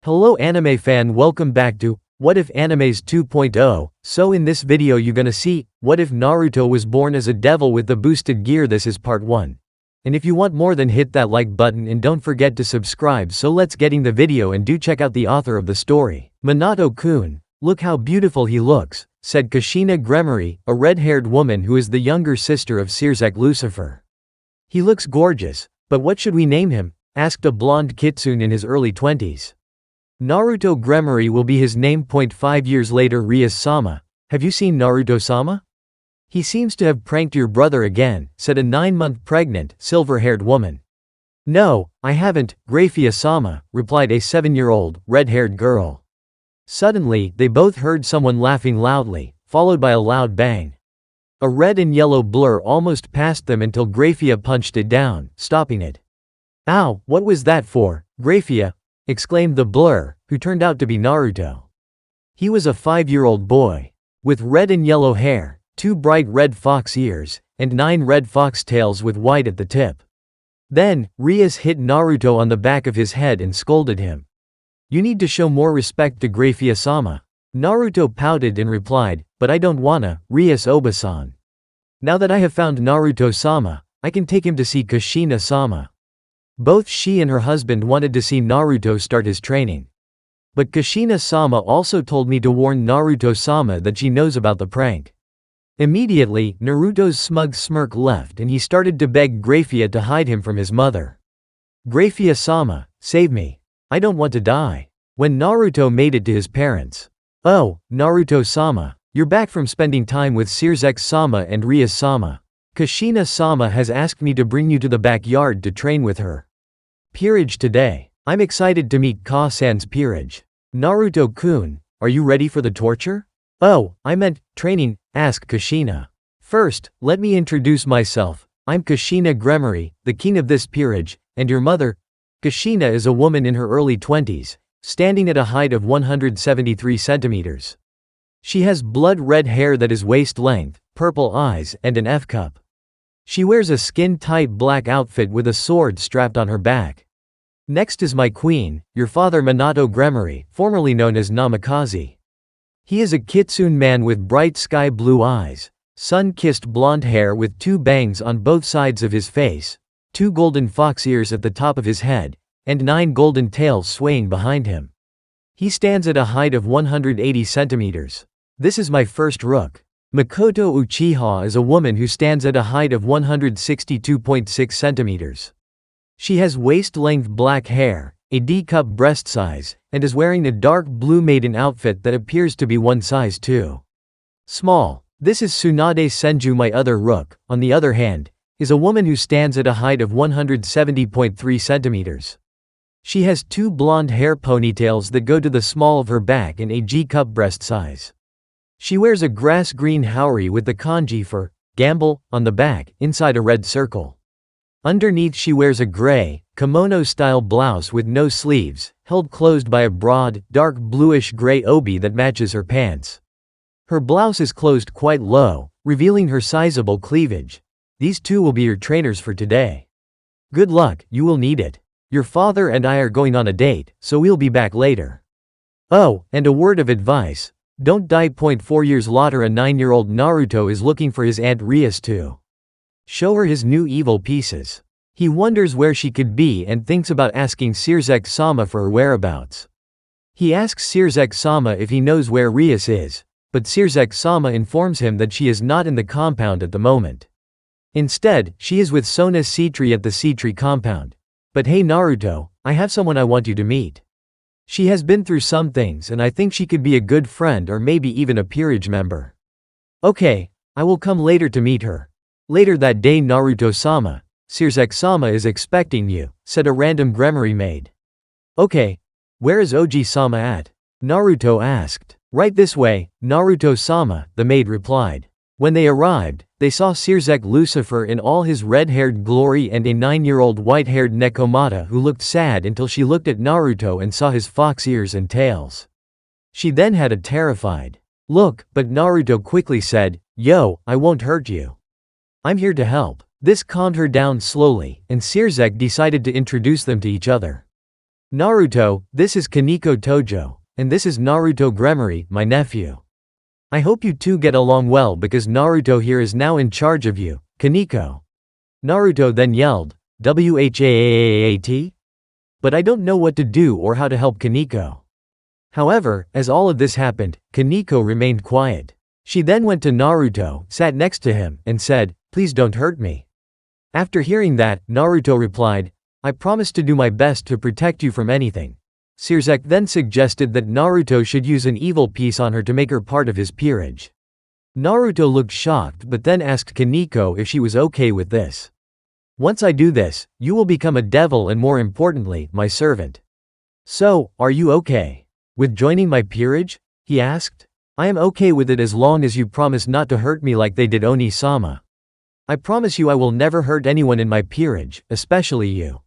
Hello anime fan, welcome back to What If Animes 2.0. So in this video you gonna see, what if Naruto was born as a devil with the boosted gear. This is part 1. And if you want more, then hit that like button and don't forget to subscribe. So let's getting the video and do check out the author of the story. Minato-kun, look how beautiful he looks, said Kushina Gremory, a red-haired woman who is the younger sister of Sirzek Lucifer. He looks gorgeous, but what should we name him? Asked a blonde kitsune in his early 20s. Naruto Gremory will be his name. 5 years later, Rias-sama. Have you seen Naruto-sama? He seems to have pranked your brother again, said a 9-month pregnant, silver-haired woman. No, I haven't, Grafia-sama, replied a 7-year-old, red-haired girl. Suddenly, they both heard someone laughing loudly, followed by a loud bang. A red and yellow blur almost passed them until Grafia punched it down, stopping it. Ow, what was that for, Grafia? Exclaimed the blur, who turned out to be Naruto. He was a 5-year-old boy. With red and yellow hair, 2 bright red fox ears, and 9 red fox tails with white at the tip. Then, Rias hit Naruto on the back of his head and scolded him. You need to show more respect to Grafia-sama. Naruto pouted and replied, but I don't wanna, Rias-oba-san. Now that I have found Naruto-sama, I can take him to see Kushina-sama. Both she and her husband wanted to see Naruto start his training. But Kushina-sama also told me to warn Naruto-sama that she knows about the prank. Immediately, Naruto's smug smirk left and he started to beg Grafia to hide him from his mother. Grafia-sama, save me. I don't want to die. When Naruto made it to his parents. Oh, Naruto-sama, you're back from spending time with Sirzek-sama and Rias-sama. Kushina-sama has asked me to bring you to the backyard to train with her. Peerage today. I'm excited to meet Ka-san's peerage. Naruto-kun, are you ready for the torture? Oh, I meant, training, asked Kushina. First, let me introduce myself. I'm Kushina Gremory, the king of this peerage, and your mother. Kushina is a woman in her early 20s, standing at a height of 173 centimeters. She has blood-red hair that is waist-length, purple eyes, and an F-cup. She wears a skin-tight black outfit with a sword strapped on her back. Next is my queen, your father Minato Gremory, formerly known as Namikaze. He is a kitsune man with bright sky-blue eyes, sun-kissed blonde hair with 2 bangs on both sides of his face, 2 golden fox ears at the top of his head, and 9 golden tails swaying behind him. He stands at a height of 180 centimeters. This is my first rook. Makoto Uchiha is a woman who stands at a height of 162.6 centimeters. She has waist-length black hair, a D-cup breast size, and is wearing a dark blue maiden outfit that appears to be one size too small. This is Tsunade Senju. My other rook, on the other hand, is a woman who stands at a height of 170.3 centimeters. She has 2 blonde hair ponytails that go to the small of her back and a G-cup breast size. She wears a grass-green haori with the kanji for gamble on the back, inside a red circle. Underneath she wears a gray, kimono-style blouse with no sleeves, held closed by a broad, dark bluish-gray obi that matches her pants. Her blouse is closed quite low, revealing her sizable cleavage. These 2 will be your trainers for today. Good luck, you will need it. Your father and I are going on a date, so we'll be back later. Oh, and a word of advice. Don't die. 4 years later, a 9-year-old Naruto is looking for his aunt Rias to show her his new evil pieces. He wonders where she could be and thinks about asking Sirzek-sama for her whereabouts. He asks Sirzek-sama if he knows where Rias is, but Sirzek-sama informs him that she is not in the compound at the moment. Instead, she is with Sona Citri at the Citri compound. But hey Naruto, I have someone I want you to meet. She has been through some things and I think she could be a good friend or maybe even a peerage member. Okay, I will come later to meet her. Later that day, Naruto-sama, Sirzek-sama is expecting you, said a random Gremory maid. Okay, where is Oji-sama at? Naruto asked. Right this way, Naruto-sama, the maid replied. When they arrived, they saw Sirzek Lucifer in all his red-haired glory and a 9-year-old white-haired Nekomata who looked sad until she looked at Naruto and saw his fox ears and tails. She then had a terrified look, but Naruto quickly said, "Yo, I won't hurt you. I'm here to help." This calmed her down slowly, and Sirzek decided to introduce them to each other. Naruto, this is Kaneko Tojo, and this is Naruto Gremory, my nephew. I hope you two get along well because Naruto here is now in charge of you, Kaneko. Naruto then yelled, "Whaat? But I don't know what to do or how to help Kaneko." However, as all of this happened, Kaneko remained quiet. She then went to Naruto, sat next to him, and said, "Please don't hurt me." After hearing that, Naruto replied, "I promise to do my best to protect you from anything." Sirzek then suggested that Naruto should use an evil piece on her to make her part of his peerage. Naruto looked shocked but then asked Kaneko if she was okay with this. "Once I do this, you will become a devil and more importantly, my servant. So, are you okay with joining my peerage?" he asked. "I am okay with it as long as you promise not to hurt me like they did Oni-sama. I promise you I will never hurt anyone in my peerage, especially you.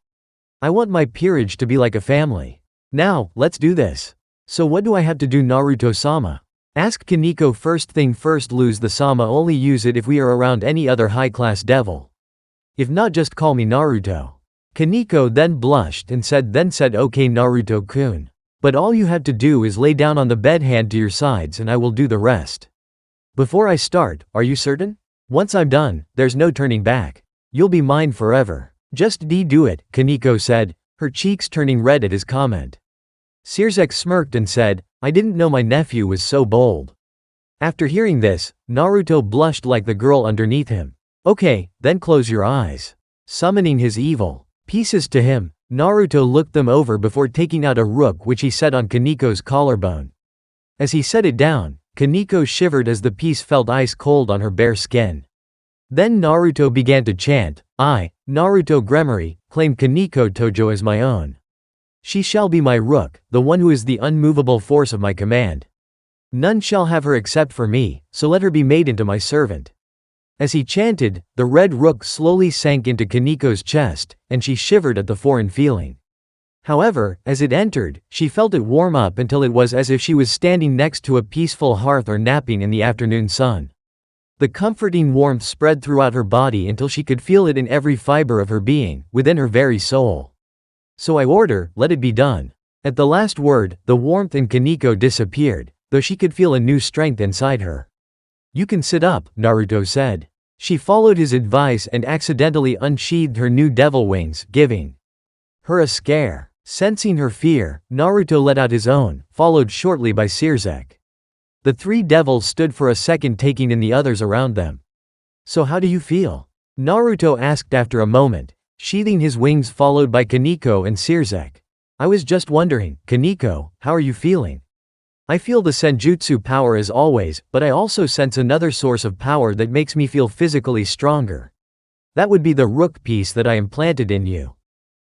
I want my peerage to be like a family. Now, let's do this. So what do I have to do, Naruto-sama?" asked Kaneko. "First thing first, lose the sama, only use it if we are around any other high-class devil. If not, just call me Naruto." Kaneko then blushed and said, "Okay Naruto-kun. But all you have to do is lay down on the bed, hand to your sides, and I will do the rest. Before I start, are you certain? Once I'm done, there's no turning back. You'll be mine forever. Just do it," Kaneko said, her cheeks turning red at his comment. Sirzek smirked and said, "I didn't know my nephew was so bold." After hearing this, Naruto blushed like the girl underneath him. "Okay, then close your eyes." Summoning his evil pieces to him, Naruto looked them over before taking out a rook which he set on Kaneko's collarbone. As he set it down, Kaneko shivered as the piece felt ice cold on her bare skin. Then Naruto began to chant, "I, Naruto Gremory, claim Kaneko Tojo as my own. She shall be my rook, the one who is the unmovable force of my command. None shall have her except for me, so let her be made into my servant." As he chanted, the red rook slowly sank into Kaneko's chest, and she shivered at the foreign feeling. However, as it entered, she felt it warm up until it was as if she was standing next to a peaceful hearth or napping in the afternoon sun. The comforting warmth spread throughout her body until she could feel it in every fiber of her being, within her very soul. "So I order, let it be done." At the last word, the warmth in Kaneko disappeared, though she could feel a new strength inside her. "You can sit up," Naruto said. She followed his advice and accidentally unsheathed her new devil wings, giving her a scare. Sensing her fear, Naruto let out his own, followed shortly by Sirzek. The three devils stood for a second, taking in the others around them. "So how do you feel?" Naruto asked after a moment, sheathing his wings, followed by Kaneko and Sirzek. "I was just wondering, Kaneko, how are you feeling?" "I feel the senjutsu power as always, but I also sense another source of power that makes me feel physically stronger. That would be the rook piece that I implanted in you.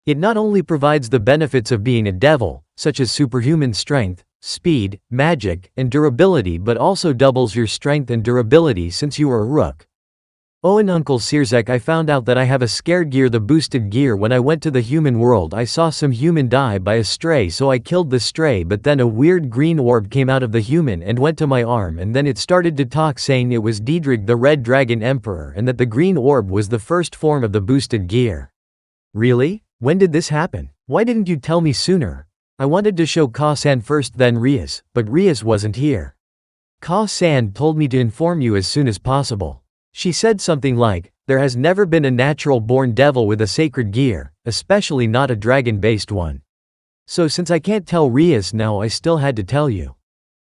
It not only provides the benefits of being a devil, such as superhuman strength, speed, magic, and durability, but also doubles your strength and durability since you are a rook." "Oh, and Uncle Sirzek, I found out that I have a scared gear, the boosted gear. When I went to the human world, I saw some human die by a stray, so I killed the stray, but then a weird green orb came out of the human and went to my arm, and then it started to talk, saying it was Diedrich, the Red Dragon Emperor, and that the green orb was the first form of the boosted gear." "Really? When did this happen? Why didn't you tell me sooner? I wanted to show Ka-san first, then Rias, but Rias wasn't here. Ka-san told me to inform you as soon as possible. She said something like, there has never been a natural-born devil with a sacred gear, especially not a dragon-based one. So since I can't tell Rias now, I still had to tell you.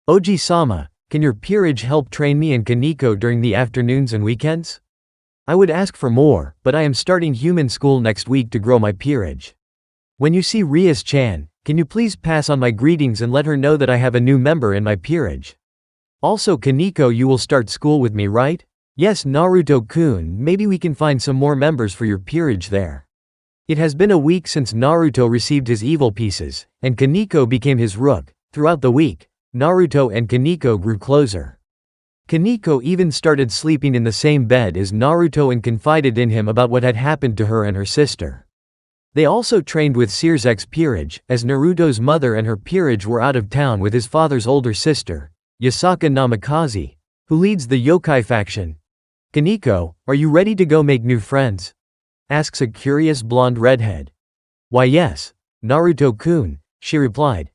Oji-sama, can your peerage help train me and Kaneko during the afternoons and weekends? I would ask for more, but I am starting human school next week to grow my peerage. When you see Rias-chan, can you please pass on my greetings and let her know that I have a new member in my peerage? Also, Kaneko, you will start school with me, right?" "Yes, Naruto-kun, maybe we can find some more members for your peerage there." It has been a week since Naruto received his evil pieces, and Kaneko became his rook. Throughout the week, Naruto and Kaneko grew closer. Kaneko even started sleeping in the same bed as Naruto and confided in him about what had happened to her and her sister. They also trained with Sirzek's peerage, as Naruto's mother and her peerage were out of town with his father's older sister, Yasaka Namikaze, who leads the yokai faction. "Kaneko, are you ready to go make new friends?" asks a curious blonde redhead. "Why yes. Naruto-kun, she replied.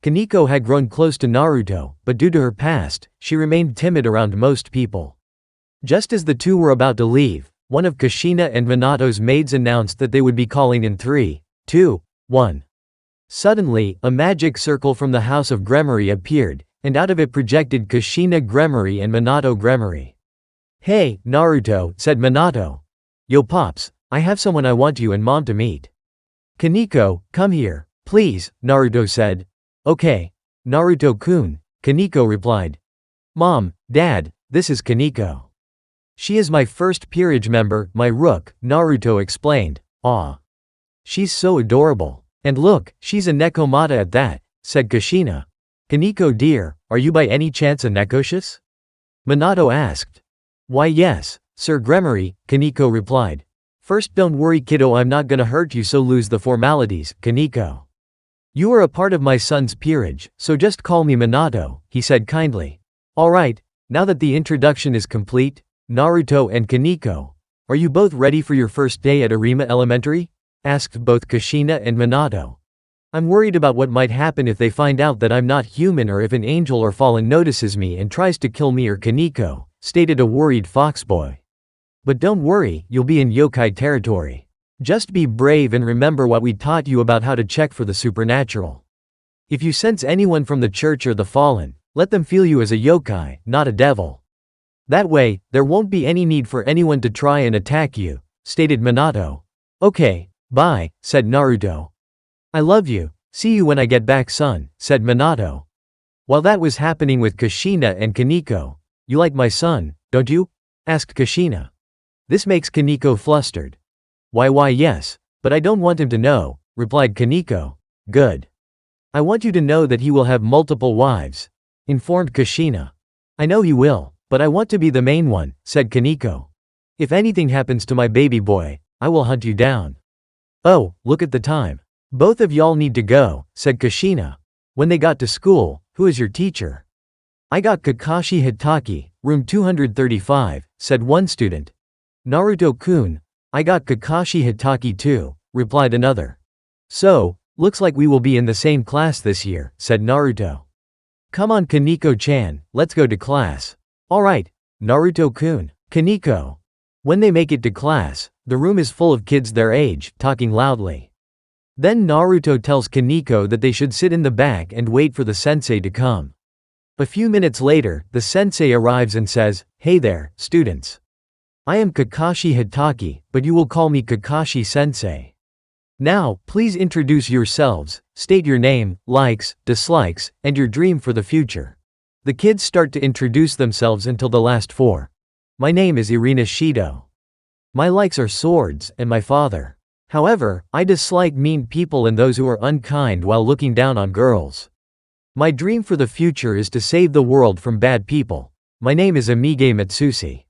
Kaneko had grown close to Naruto, but due to her past, she remained timid around most people. Just as the two were about to leave, one of Kushina and Minato's maids announced that they would be calling in 3, 2, 1. Suddenly, a magic circle from the House of Gremory appeared, and out of it projected Kushina Gremory and Minato Gremory. Hey, Naruto, said Minato. Yo pops, I have someone I want you and mom to meet. Kaneko, come here, please, Naruto said. Okay. Naruto-kun, Kaneko replied. Mom, Dad, this is Kaneko. She is my first peerage member, my rook, Naruto explained. Aw. She's so adorable. And look, she's a Nekomata at that, said Kushina. Kaneko dear, are you by any chance a Nekocious? Minato asked. Why yes, Sir Gremory, Kaneko replied. First don't worry kiddo, I'm not gonna hurt you, so lose the formalities, Kaneko. You are a part of my son's peerage, so just call me Minato, he said kindly. Alright, now that the introduction is complete, Naruto and Kaneko, are you both ready for your first day at Arima Elementary? Asked both Kushina and Minato. I'm worried about what might happen if they find out that I'm not human, or if an angel or fallen notices me and tries to kill me or Kaneko, stated a worried foxboy. But don't worry, you'll be in yokai territory. Just be brave and remember what we taught you about how to check for the supernatural. If you sense anyone from the church or the fallen, let them feel you as a yokai, not a devil. That way, there won't be any need for anyone to try and attack you, stated Minato. Okay, bye, said Naruto. I love you, see you when I get back son, said Minato. While that was happening with Kushina and Kaneko, you like my son, don't you? Asked Kushina. This makes Kaneko flustered. Why yes, but I don't want him to know, replied Kaneko. Good. I want you to know that he will have multiple wives, informed Kushina. I know he will, but I want to be the main one, said Kaneko. If anything happens to my baby boy, I will hunt you down. Oh, look at the time. Both of y'all need to go, said Kushina. When they got to school, who is your teacher? I got Kakashi Hitaki, room 235, said one student. Naruto-kun, I got Kakashi Hitaki too, replied another. So, looks like we will be in the same class this year, said Naruto. Come on Kaneko-chan, let's go to class. Alright, Naruto-kun, Kaneko. When they make it to class, the room is full of kids their age, talking loudly. Then Naruto tells Kaneko that they should sit in the back and wait for the sensei to come. A few minutes later, the sensei arrives and says, Hey there, students. I am Kakashi Hitaki, but you will call me Kakashi Sensei. Now, please introduce yourselves, state your name, likes, dislikes, and your dream for the future. The kids start to introduce themselves until the last four. My name is Irina Shido. My likes are swords and my father. However, I dislike mean people and those who are unkind while looking down on girls. My dream for the future is to save the world from bad people. My name is Amige Mitsushi.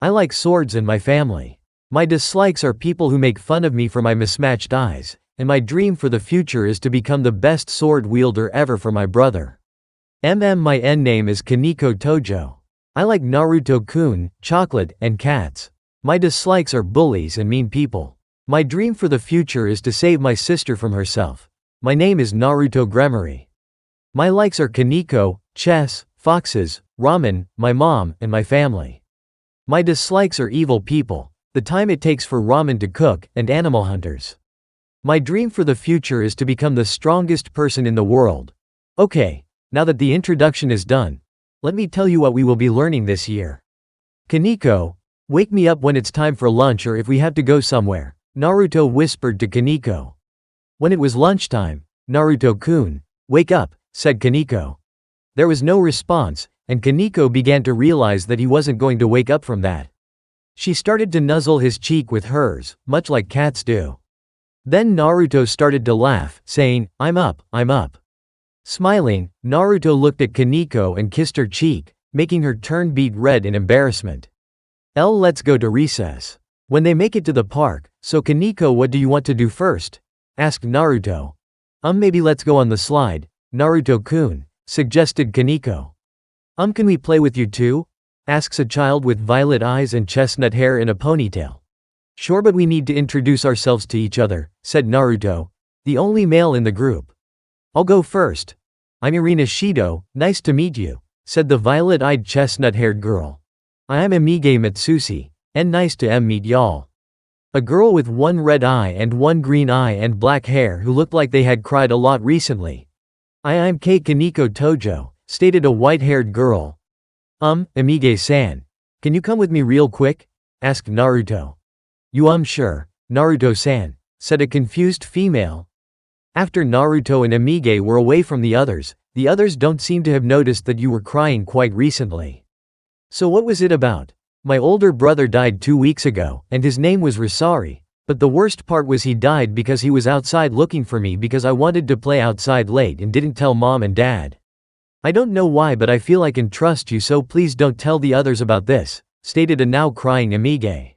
I like swords and my family. My dislikes are people who make fun of me for my mismatched eyes, and my dream for the future is to become the best sword wielder ever for my brother. My N name is Kaneko Tojo. I like Naruto-kun, chocolate, and cats. My dislikes are bullies and mean people. My dream for the future is to save my sister from herself. My name is Naruto Gremory. My likes are Kaneko, chess, foxes, ramen, my mom, and my family. My dislikes are evil people, the time it takes for ramen to cook, and animal hunters. My dream for the future is to become the strongest person in the world. Okay, now that the introduction is done, let me tell you what we will be learning this year. Kaneko, wake me up when it's time for lunch or if we have to go somewhere, Naruto whispered to Kaneko. When it was lunchtime, Naruto-kun, wake up, said Kaneko. There was no response, and Kaneko began to realize that he wasn't going to wake up from that. She started to nuzzle his cheek with hers, much like cats do. Then Naruto started to laugh, saying, I'm up, I'm up. Smiling, Naruto looked at Kaneko and kissed her cheek, making her turn beet red in embarrassment. Let's go to recess. When they make it to the park, so Kaneko, what do you want to do first? Asked Naruto. Maybe let's go on the slide, Naruto-kun, suggested Kaneko. Can we play with you too? Asks a child with violet eyes and chestnut hair in a ponytail. Sure, but we need to introduce ourselves to each other, said Naruto. the only male in the group. I'll go first. I'm Irina Shido, nice to meet you, said the violet-eyed chestnut-haired girl. I am Amige Mitsushi, and nice to meet y'all. A girl with one red eye and one green eye and black hair who looked like they had cried a lot recently. I'm Kei Kaneko Tojo, stated a white-haired girl. Amige-san. Can you come with me real quick? Asked Naruto. Sure, Naruto-san, said a confused female. After Naruto and Amige were away from the others don't seem to have noticed that you were crying quite recently. So what was it about? My older brother died 2 weeks ago, and his name was Risari, but the worst part was he died because he was outside looking for me because I wanted to play outside late and didn't tell mom and dad. I don't know why, but I feel I can trust you, so please don't tell the others about this, stated a now crying Amige.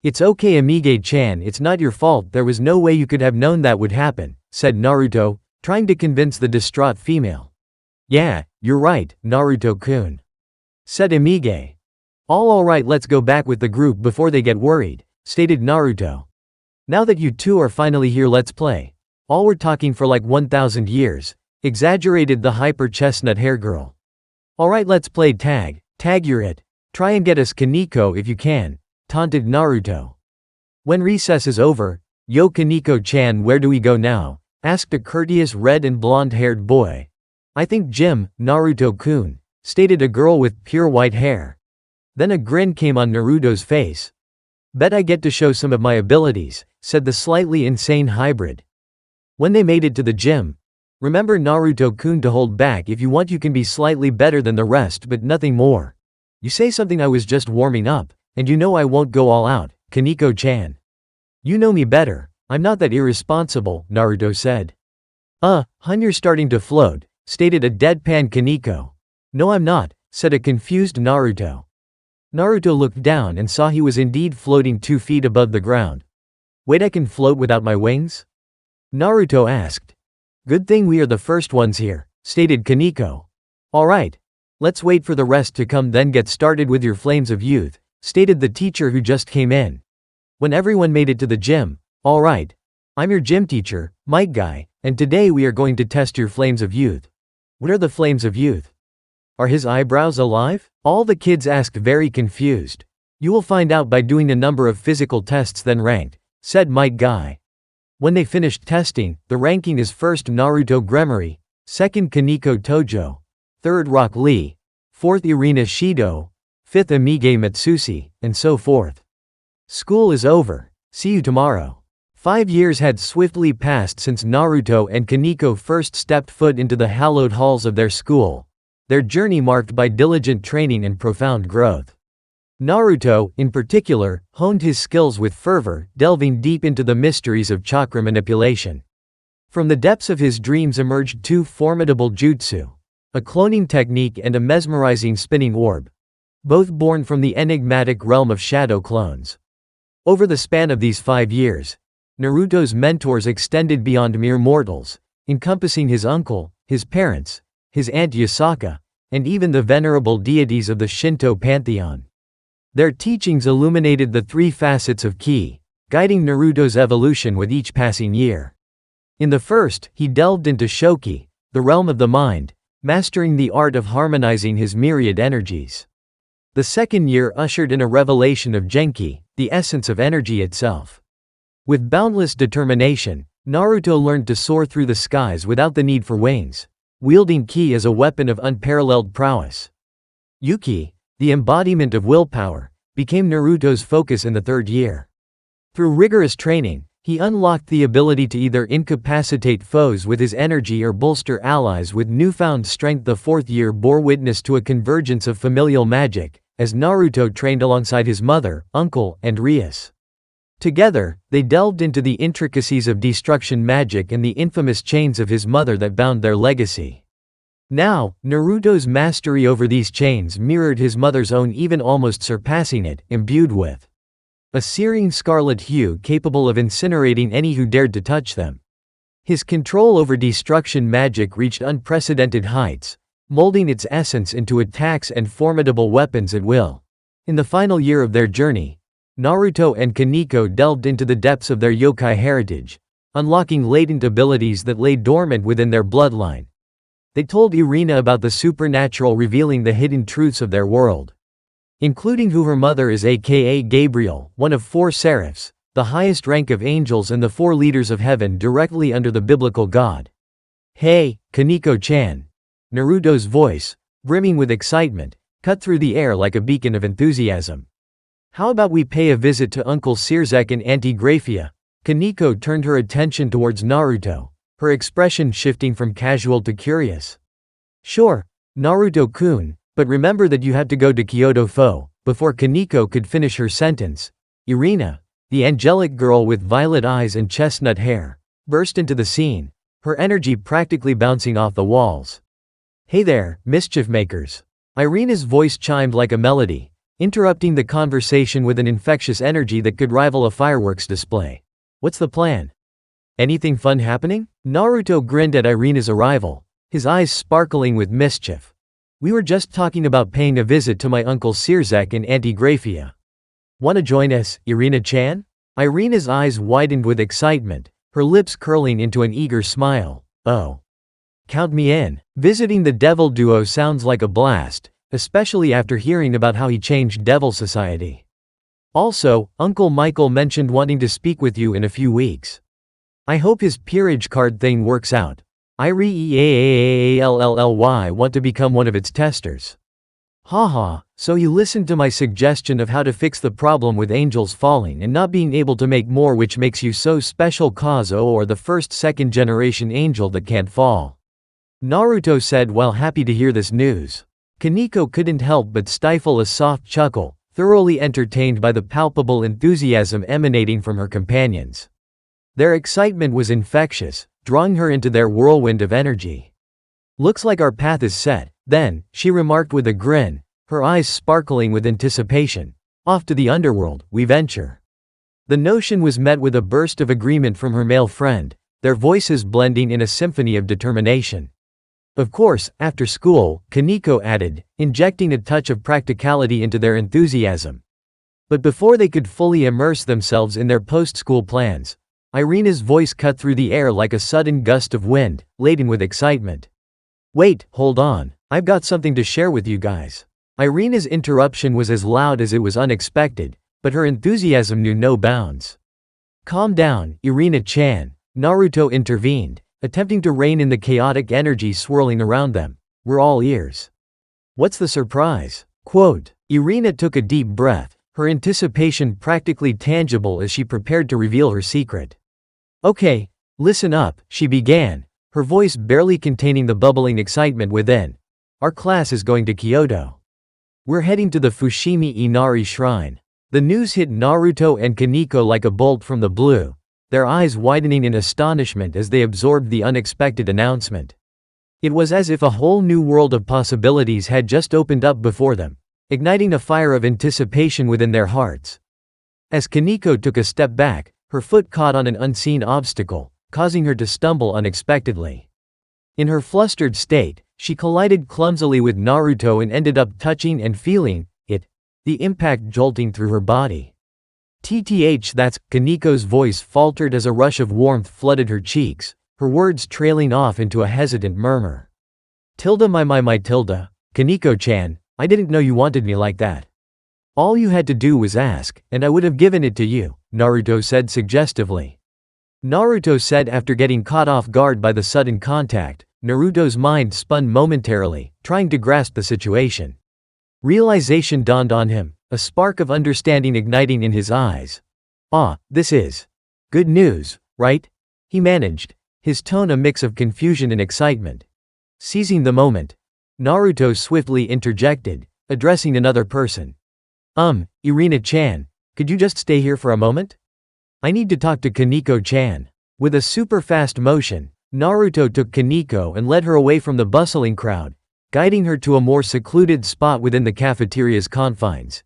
It's okay Amige-chan, it's not your fault, there was no way you could have known that would happen, said Naruto, trying to convince the distraught female. Yeah, you're right, Naruto-kun, said Amige. Alright, let's go back with the group before they get worried, stated Naruto. Now that you two are finally here, let's play. All we're talking for like 1,000 years, exaggerated the hyper chestnut hair girl. Alright, let's play tag, you're it. Try and get us Kaneko if you can, taunted Naruto. When recess is over, yo Kaneko-chan, where do we go now? Asked a courteous red and blonde-haired boy. I think gym, Naruto-kun, stated a girl with pure white hair. Then a grin came on Naruto's face. Bet I get to show some of my abilities, said the slightly insane hybrid. When they made it to the gym, remember Naruto-kun, to hold back if you want, you can be slightly better than the rest but nothing more. You say something, I was just warming up, and you know I won't go all out, Kaneko-chan. You know me better, I'm not that irresponsible, Naruto said. Hun, you're starting to float, stated a deadpan Kaneko. No I'm not, said a confused Naruto. Naruto looked down and saw he was indeed floating 2 feet above the ground. Wait, I can float without my wings? Naruto asked. Good thing we are the first ones here, stated Kaneko. Alright. Let's wait for the rest to come, then get started with your flames of youth, stated the teacher who just came in. When everyone made it to the gym, alright. I'm your gym teacher, Mike Guy, and today we are going to test your flames of youth. What are the flames of youth? Are his eyebrows alive? All the kids asked, very confused. You will find out by doing a number of physical tests then ranked, said Mike Guy. When they finished testing, the ranking is first Naruto Gremory, second Kaneko Tojo, third Rock Lee, fourth Irina Shido, fifth Amige Mitsushi, and so forth. School is over. See you tomorrow. 5 years had swiftly passed since Naruto and Kaneko first stepped foot into the hallowed halls of their school, their journey marked by diligent training and profound growth. Naruto, in particular, honed his skills with fervor, delving deep into the mysteries of chakra manipulation. From the depths of his dreams emerged 2 formidable jutsu, a cloning technique and a mesmerizing spinning orb, both born from the enigmatic realm of shadow clones. Over the span of these 5 years, Naruto's mentors extended beyond mere mortals, encompassing his uncle, his parents, his aunt Yasaka, and even the venerable deities of the Shinto pantheon. Their teachings illuminated the 3 facets of ki, guiding Naruto's evolution with each passing year. In the first, he delved into Shoki, the realm of the mind, mastering the art of harmonizing his myriad energies. The second year ushered in a revelation of Genki, the essence of energy itself. With boundless determination, Naruto learned to soar through the skies without the need for wings, wielding ki as a weapon of unparalleled prowess. Yuki, the embodiment of willpower, became Naruto's focus in the 3rd year. Through rigorous training, he unlocked the ability to either incapacitate foes with his energy or bolster allies with newfound strength. The 4th year bore witness to a convergence of familial magic, as Naruto trained alongside his mother, uncle, and Rias. Together, they delved into the intricacies of destruction magic and the infamous chains of his mother that bound their legacy. Now, Naruto's mastery over these chains mirrored his mother's own, even almost surpassing it, imbued with a searing scarlet hue capable of incinerating any who dared to touch them. His control over destruction magic reached unprecedented heights, molding its essence into attacks and formidable weapons at will. In the final year of their journey, Naruto and Kaneko delved into the depths of their yokai heritage, unlocking latent abilities that lay dormant within their bloodline. They told Irina about the supernatural, revealing the hidden truths of their world, including who her mother is, aka Gabriel, one of 4 seraphs, the highest rank of angels and the 4 leaders of heaven directly under the biblical god. "Hey, Kaneko-chan." Naruto's voice, brimming with excitement, cut through the air like a beacon of enthusiasm. "How about we pay a visit to Uncle Sirzek in Auntie Graphia?" Kaneko turned her attention towards Naruto, her expression shifting from casual to curious. "Sure, Naruto-kun, but remember that you have to go to Kyoto." Before Kaneko could finish her sentence, Irina, the angelic girl with violet eyes and chestnut hair, burst into the scene, her energy practically bouncing off the walls. "Hey there, mischief makers." Irina's voice chimed like a melody, interrupting the conversation with an infectious energy that could rival a fireworks display. "What's the plan? Anything fun happening?" Naruto grinned at Irina's arrival, his eyes sparkling with mischief. "We were just talking about paying a visit to my Uncle Sirzek in Auntie Graphia. Wanna join us, Irina-chan?" Irina's eyes widened with excitement, her lips curling into an eager smile. "Oh. Count me in." Visiting the Devil Duo sounds like a blast, especially after hearing about how he changed Devil Society. "Also, Uncle Michael mentioned wanting to speak with you in a few weeks. I hope his peerage card thing works out. I really want to become one of its testers." Haha, so you listened to my suggestion of how to fix the problem with angels falling and not being able to make more, which makes you so special, Kazo, or the first second generation angel that can't fall. Naruto said while happy to hear this news. Kaneko couldn't help but stifle a soft chuckle, thoroughly entertained by the palpable enthusiasm emanating from her companions. Their excitement was infectious, drawing her into their whirlwind of energy. "Looks like our path is set, then," she remarked with a grin, her eyes sparkling with anticipation. "Off to the underworld, we venture." The notion was met with a burst of agreement from her male friend, their voices blending in a symphony of determination. "Of course, after school," Kaneko added, injecting a touch of practicality into their enthusiasm. But before they could fully immerse themselves in their post-school plans, Irina's voice cut through the air like a sudden gust of wind, laden with excitement. "Wait, hold on, I've got something to share with you guys." Irina's interruption was as loud as it was unexpected, but her enthusiasm knew no bounds. "Calm down, Irina-chan," Naruto intervened, attempting to rein in the chaotic energy swirling around them. "We're all ears." "What's the surprise?" Irina took a deep breath, her anticipation practically tangible as she prepared to reveal her secret. "Okay, listen up," she began, her voice barely containing the bubbling excitement within. "Our class is going to Kyoto. We're heading to the Fushimi Inari Shrine." The news hit Naruto and Kaneko like a bolt from the blue, their eyes widening in astonishment as they absorbed the unexpected announcement. It was as if a whole new world of possibilities had just opened up before them, igniting a fire of anticipation within their hearts. As Kaneko took a step back, her foot caught on an unseen obstacle, causing her to stumble unexpectedly. In her flustered state, she collided clumsily with Naruto and ended up touching and feeling it, the impact jolting through her body. That's Kaneko's voice faltered as a rush of warmth flooded her cheeks, her words trailing off into a hesitant murmur. My Tilda, Kaneko-chan, I didn't know you wanted me like that. All you had to do was ask, and I would have given it to you, Naruto said suggestively. Naruto said after getting caught off guard by the sudden contact. Naruto's mind spun momentarily, trying to grasp the situation. Realization dawned on him, a spark of understanding igniting in his eyes. This is good news, right? He managed, his tone a mix of confusion and excitement. Seizing the moment, Naruto swiftly interjected, addressing another person. Irina-chan, could you just stay here for a moment? I need to talk to Kaneko-chan. With a super fast motion, Naruto took Kaneko and led her away from the bustling crowd, guiding her to a more secluded spot within the cafeteria's confines.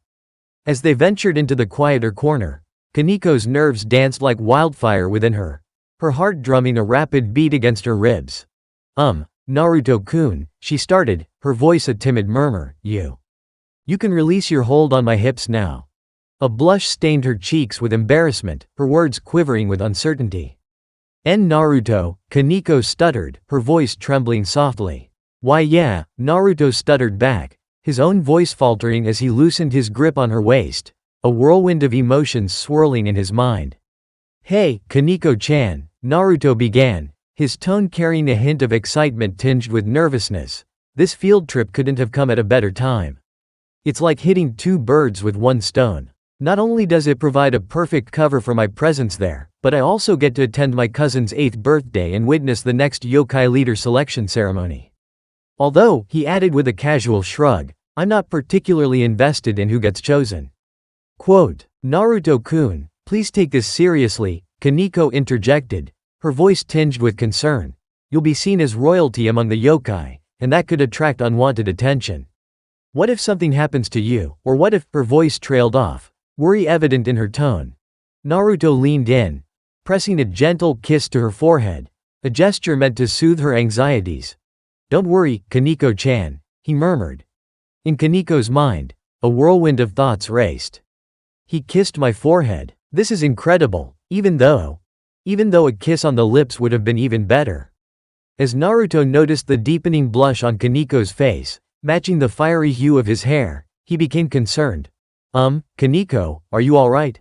As they ventured into the quieter corner, Kaneko's nerves danced like wildfire within her, her heart drumming a rapid beat against her ribs. Naruto-kun, she started, her voice a timid murmur, You can release your hold on my hips now. A blush stained her cheeks with embarrassment, her words quivering with uncertainty. Naruto, Kaneko stuttered, her voice trembling softly. Why yeah, Naruto stuttered back, his own voice faltering as he loosened his grip on her waist, a whirlwind of emotions swirling in his mind. Hey, Kaneko-chan, Naruto began, his tone carrying a hint of excitement tinged with nervousness. This field trip couldn't have come at a better time. It's like hitting two birds with one stone. Not only does it provide a perfect cover for my presence there, but I also get to attend my cousin's 8th birthday and witness the next yokai leader selection ceremony. Although, he added with a casual shrug, I'm not particularly invested in who gets chosen. Quote, Naruto-kun, please take this seriously, Kaneko interjected, her voice tinged with concern. You'll be seen as royalty among the yokai, and that could attract unwanted attention. What if something happens to you, or what if, her voice trailed off, worry evident in her tone. Naruto leaned in, pressing a gentle kiss to her forehead, a gesture meant to soothe her anxieties. Don't worry, Kaneko-chan, he murmured. In Kaneko's mind, a whirlwind of thoughts raced. He kissed my forehead. This is incredible, even though a kiss on the lips would have been even better. As Naruto noticed the deepening blush on Kaneko's face, matching the fiery hue of his hair, he became concerned. Kaneko, are you alright?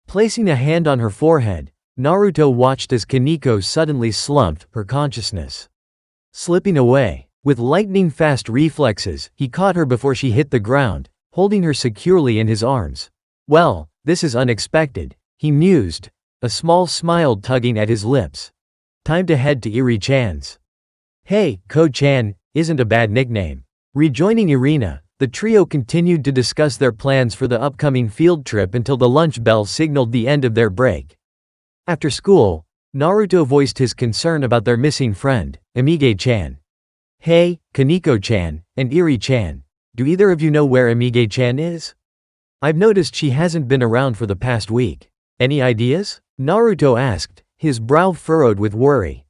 Placing a hand on her forehead, Naruto watched as Kaneko suddenly slumped, her consciousness slipping away. With lightning-fast reflexes, he caught her before she hit the ground, holding her securely in his arms. Well, this is unexpected, he mused, a small smile tugging at his lips. Time to head to Iri-chan's. Hey, Ko-chan, isn't a bad nickname. Rejoining Irina, the trio continued to discuss their plans for the upcoming field trip until the lunch bell signaled the end of their break. After school, Naruto voiced his concern about their missing friend, Amige-chan. Hey, Kaneko-chan, and Iri-chan, do either of you know where Amige-chan is? I've noticed she hasn't been around for the past week. Any ideas? Naruto asked, his brow furrowed with worry.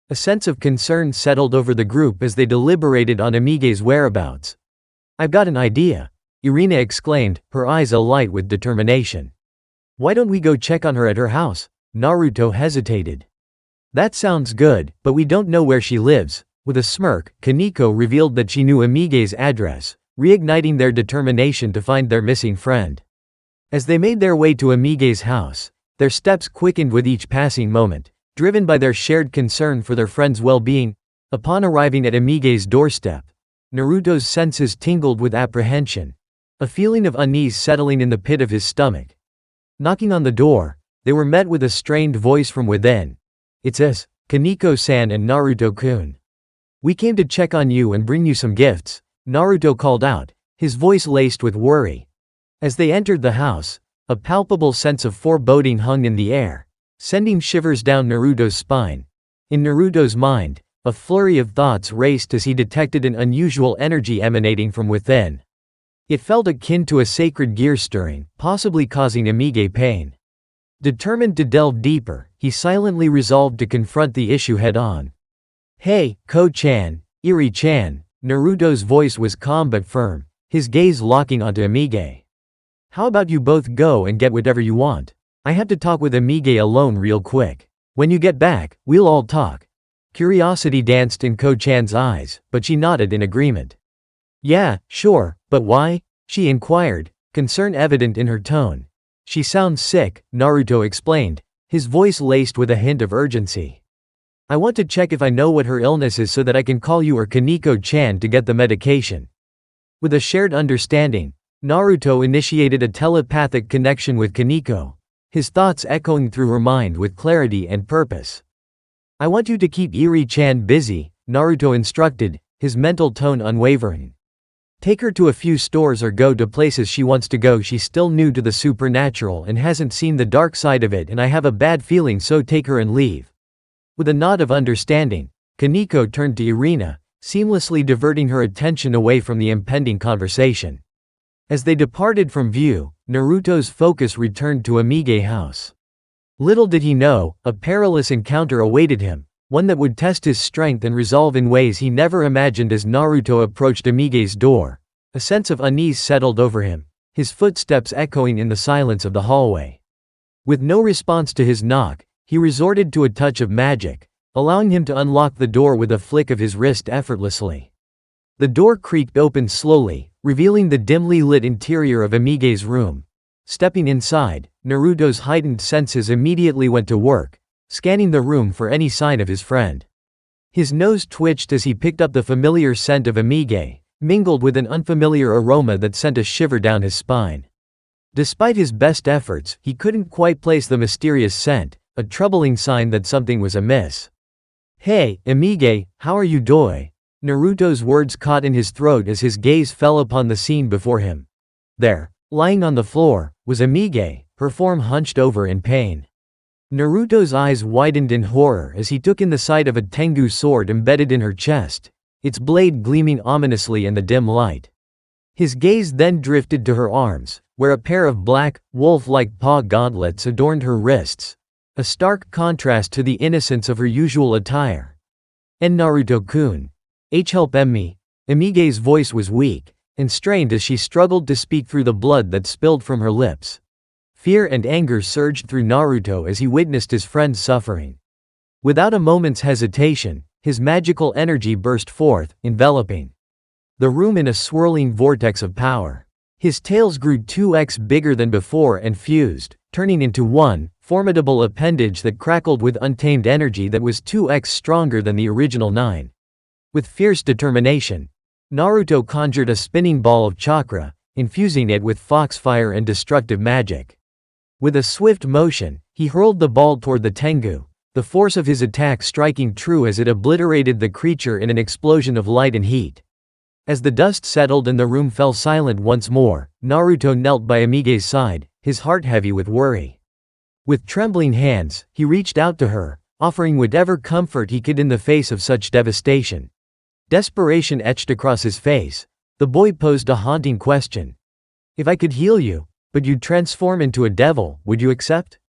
A sense of concern settled over the group as they deliberated on Amige's whereabouts. I've got an idea, Irina exclaimed, her eyes alight with determination. Why don't we go check on her at her house? Naruto hesitated. That sounds good, but we don't know where she lives. With a smirk, Kaneko revealed that she knew Amige's address, reigniting their determination to find their missing friend. As they made their way to Amige's house, their steps quickened with each passing moment, driven by their shared concern for their friend's well-being. Upon arriving at Amige's doorstep, Naruto's senses tingled with apprehension, a feeling of unease settling in the pit of his stomach. Knocking on the door, they were met with a strained voice from within. It's us, Kaneko-san and Naruto-kun. We came to check on you and bring you some gifts, Naruto called out, his voice laced with worry. As they entered the house, a palpable sense of foreboding hung in the air, sending shivers down Naruto's spine. In Naruto's mind, a flurry of thoughts raced as he detected an unusual energy emanating from within. It felt akin to a sacred gear stirring, possibly causing Amige pain. Determined to delve deeper, he silently resolved to confront the issue head-on. Hey, Ko-chan, Iri-chan, Naruto's voice was calm but firm, his gaze locking onto Amige. How about you both go and get whatever you want? I have to talk with Amige alone real quick. When you get back, we'll all talk. Curiosity danced in Ko-chan's eyes, but she nodded in agreement. Yeah, sure, but why? She inquired, concern evident in her tone. She sounds sick, Naruto explained, his voice laced with a hint of urgency. I want to check if I know what her illness is so that I can call you or Kaneko-chan to get the medication. With a shared understanding, Naruto initiated a telepathic connection with Kaneko, his thoughts echoing through her mind with clarity and purpose. I want you to keep Iri-chan busy, Naruto instructed, his mental tone unwavering. Take her to a few stores or go to places she wants to go. She's still new to the supernatural and hasn't seen the dark side of it, and I have a bad feeling, so take her and leave. With a nod of understanding, Kaneko turned to Irina, seamlessly diverting her attention away from the impending conversation. As they departed from view, Naruto's focus returned to Amige House. Little did he know, a perilous encounter awaited him, one that would test his strength and resolve in ways he never imagined. As Naruto approached Amige's door, a sense of unease settled over him, his footsteps echoing in the silence of the hallway. With no response to his knock, he resorted to a touch of magic, allowing him to unlock the door with a flick of his wrist effortlessly. The door creaked open slowly, revealing the dimly lit interior of Amige's room. Stepping inside, Naruto's heightened senses immediately went to work, scanning the room for any sign of his friend. His nose twitched as he picked up the familiar scent of Amige, mingled with an unfamiliar aroma that sent a shiver down his spine. Despite his best efforts, he couldn't quite place the mysterious scent, a troubling sign that something was amiss. "Hey, Amige, how are you doing?" Naruto's words caught in his throat as his gaze fell upon the scene before him. There, lying on the floor, was Amige, her form hunched over in pain. Naruto's eyes widened in horror as he took in the sight of a Tengu sword embedded in her chest, its blade gleaming ominously in the dim light. His gaze then drifted to her arms, where a pair of black, wolf-like paw gauntlets adorned her wrists, a stark contrast to the innocence of her usual attire. "And Naruto-kun, help me." Amige's voice was weak and strained as she struggled to speak through the blood that spilled from her lips. Fear and anger surged through Naruto as he witnessed his friend's suffering. Without a moment's hesitation, his magical energy burst forth, enveloping the room in a swirling vortex of power. His tails grew 2x bigger than before and fused, turning into one formidable appendage that crackled with untamed energy that was 2x stronger than the original 9. With fierce determination, Naruto conjured a spinning ball of chakra, infusing it with foxfire and destructive magic. With a swift motion, he hurled the ball toward the Tengu, the force of his attack striking true as it obliterated the creature in an explosion of light and heat. As the dust settled and the room fell silent once more, Naruto knelt by Amige's side, his heart heavy with worry. With trembling hands, he reached out to her, offering whatever comfort he could in the face of such devastation. Desperation etched across his face. The boy posed a haunting question. "If I could heal you, but you'd transform into a devil, would you accept?"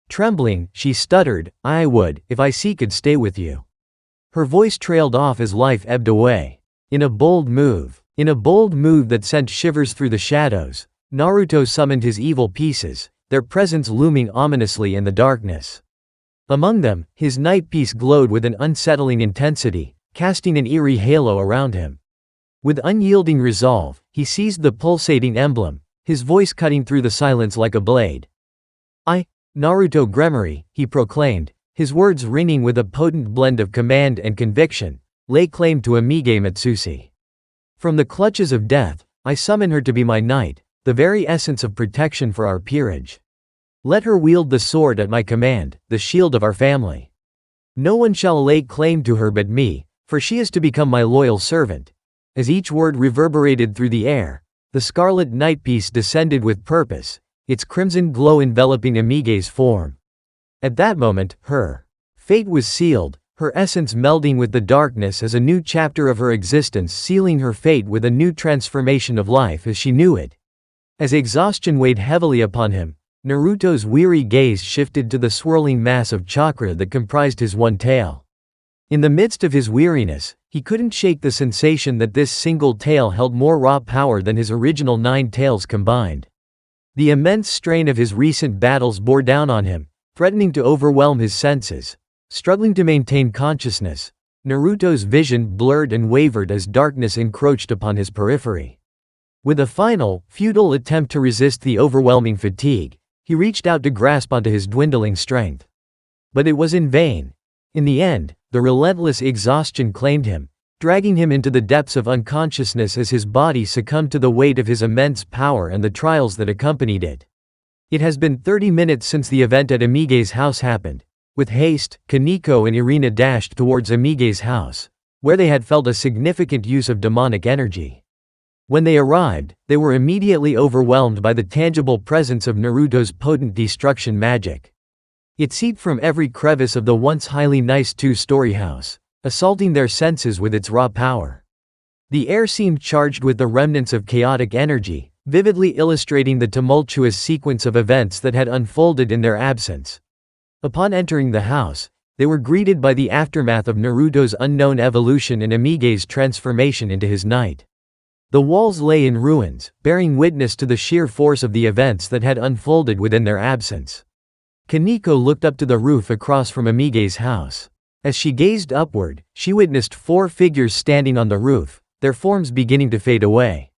Trembling, she stuttered, "I would, if I could stay with you." Her voice trailed off as life ebbed away. In a bold move that sent shivers through the shadows, Naruto summoned his evil pieces, their presence looming ominously in the darkness. Among them, his night piece glowed with an unsettling intensity, casting an eerie halo around him. With unyielding resolve, he seized the pulsating emblem, his voice cutting through the silence like a blade. Naruto Gremory, he proclaimed, his words ringing with a potent blend of command and conviction, lay claim to Amige Mitsushi. From the clutches of death, I summon her to be my knight, the very essence of protection for our peerage. Let her wield the sword at my command, the shield of our family. No one shall lay claim to her but me, for she is to become my loyal servant. As each word reverberated through the air, the scarlet nightpiece descended with purpose, its crimson glow enveloping Amige's form. At that moment, her fate was sealed, her essence melding with the darkness as a new chapter of her existence, sealing her fate with a new transformation of life as she knew it. As exhaustion weighed heavily upon him, Naruto's weary gaze shifted to the swirling mass of chakra that comprised his one tail. In the midst of his weariness, he couldn't shake the sensation that this single tail held more raw power than his original 9 tails combined. The immense strain of his recent battles bore down on him, threatening to overwhelm his senses. Struggling to maintain consciousness, Naruto's vision blurred and wavered as darkness encroached upon his periphery. With a final, futile attempt to resist the overwhelming fatigue, he reached out to grasp onto his dwindling strength. But it was in vain. In the end, the relentless exhaustion claimed him, dragging him into the depths of unconsciousness as his body succumbed to the weight of his immense power and the trials that accompanied it. It has been 30 minutes since the event at Amige's house happened. With haste, Kaneko and Irina dashed towards Amige's house, where they had felt a significant use of demonic energy. When they arrived, they were immediately overwhelmed by the tangible presence of Naruto's potent destruction magic. It seeped from every crevice of the once highly nice 2-story house, assaulting their senses with its raw power. The air seemed charged with the remnants of chaotic energy, vividly illustrating the tumultuous sequence of events that had unfolded in their absence. Upon entering the house, they were greeted by the aftermath of Naruto's unknown evolution and Amige's transformation into his knight. The walls lay in ruins, bearing witness to the sheer force of the events that had unfolded within their absence. Kaneko looked up to the roof across from Amige's house. As she gazed upward, she witnessed 4 figures standing on the roof, their forms beginning to fade away.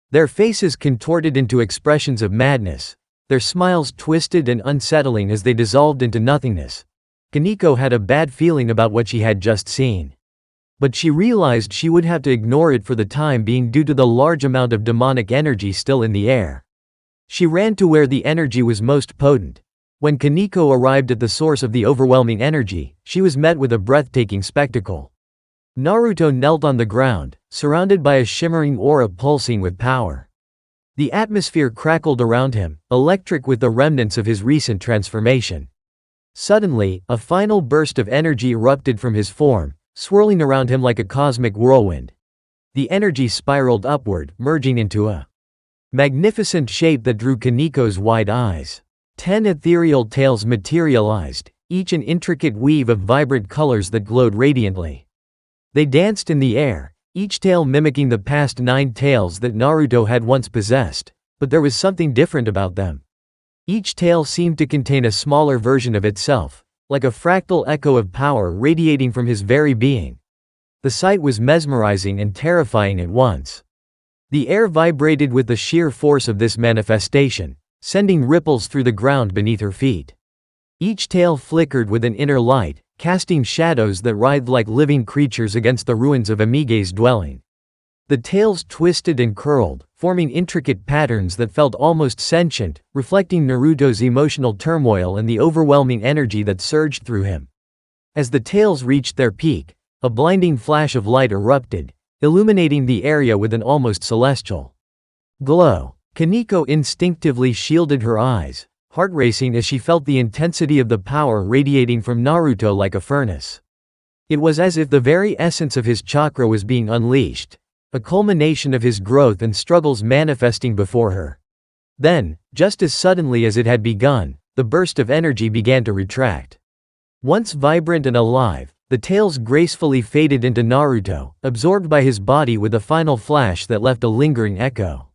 Their faces contorted into expressions of madness, their smiles twisted and unsettling as they dissolved into nothingness. Kaneko had a bad feeling about what she had just seen. But she realized she would have to ignore it for the time being due to the large amount of demonic energy still in the air. She ran to where the energy was most potent. When Kaneko arrived at the source of the overwhelming energy, she was met with a breathtaking spectacle. Naruto knelt on the ground, surrounded by a shimmering aura pulsing with power. The atmosphere crackled around him, electric with the remnants of his recent transformation. Suddenly, a final burst of energy erupted from his form, swirling around him like a cosmic whirlwind. The energy spiraled upward, merging into a magnificent shape that drew Kaneko's wide eyes. 10 ethereal tails materialized, each an intricate weave of vibrant colors that glowed radiantly. They danced in the air, each tail mimicking the past 9 tails that Naruto had once possessed, but there was something different about them. Each tail seemed to contain a smaller version of itself, like a fractal echo of power radiating from his very being. The sight was mesmerizing and terrifying at once. The air vibrated with the sheer force of this manifestation, sending ripples through the ground beneath her feet. Each tail flickered with an inner light, casting shadows that writhed like living creatures against the ruins of Amige's dwelling. The tails twisted and curled, forming intricate patterns that felt almost sentient, reflecting Naruto's emotional turmoil and the overwhelming energy that surged through him. As the tails reached their peak, a blinding flash of light erupted, illuminating the area with an almost celestial glow. Kaneko instinctively shielded her eyes, heart racing as she felt the intensity of the power radiating from Naruto like a furnace. It was as if the very essence of his chakra was being unleashed, a culmination of his growth and struggles manifesting before her. Then, just as suddenly as it had begun, the burst of energy began to retract. Once vibrant and alive, the tails gracefully faded into Naruto, absorbed by his body with a final flash that left a lingering echo.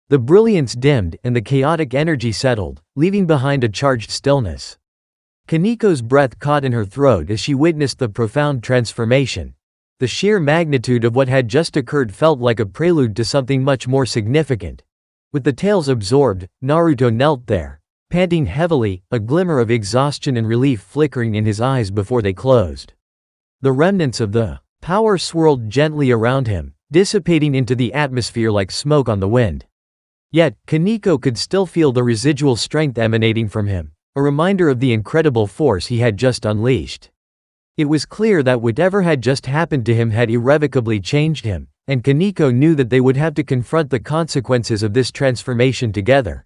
The brilliance dimmed and the chaotic energy settled, leaving behind a charged stillness. Kaneko's breath caught in her throat as she witnessed the profound transformation. The sheer magnitude of what had just occurred felt like a prelude to something much more significant. With the tails absorbed, Naruto knelt there, panting heavily, a glimmer of exhaustion and relief flickering in his eyes before they closed. The remnants of the power swirled gently around him, dissipating into the atmosphere like smoke on the wind. Yet, Kaneko could still feel the residual strength emanating from him, a reminder of the incredible force he had just unleashed. It was clear that whatever had just happened to him had irrevocably changed him, and Kaneko knew that they would have to confront the consequences of this transformation together.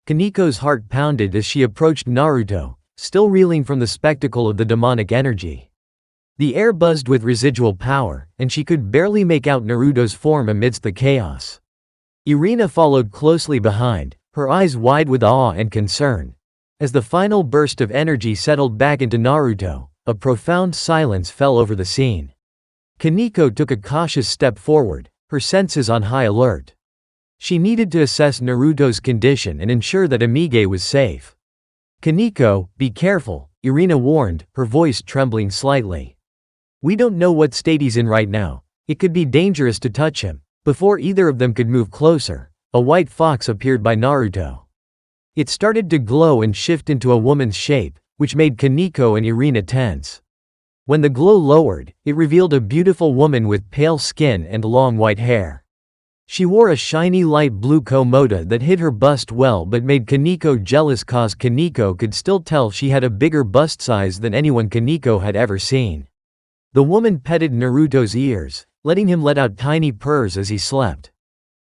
Kaneko's heart pounded as she approached Naruto, still reeling from the spectacle of the demonic energy. The air buzzed with residual power, and she could barely make out Naruto's form amidst the chaos. Irina followed closely behind, her eyes wide with awe and concern. As the final burst of energy settled back into Naruto, a profound silence fell over the scene. Kaneko took a cautious step forward, her senses on high alert. She needed to assess Naruto's condition and ensure that Amige was safe. "Kaneko, be careful," Irina warned, her voice trembling slightly. "We don't know what state he's in right now. It could be dangerous to touch him." Before either of them could move closer, a white fox appeared by Naruto. It started to glow and shift into a woman's shape, which made Kaneko and Irina tense. When the glow lowered, it revealed a beautiful woman with pale skin and long white hair. She wore a shiny light blue komoda that hid her bust well but made Kaneko jealous cause Kaneko could still tell she had a bigger bust size than anyone Kaneko had ever seen. The woman petted Naruto's ears, letting him let out tiny purrs as he slept.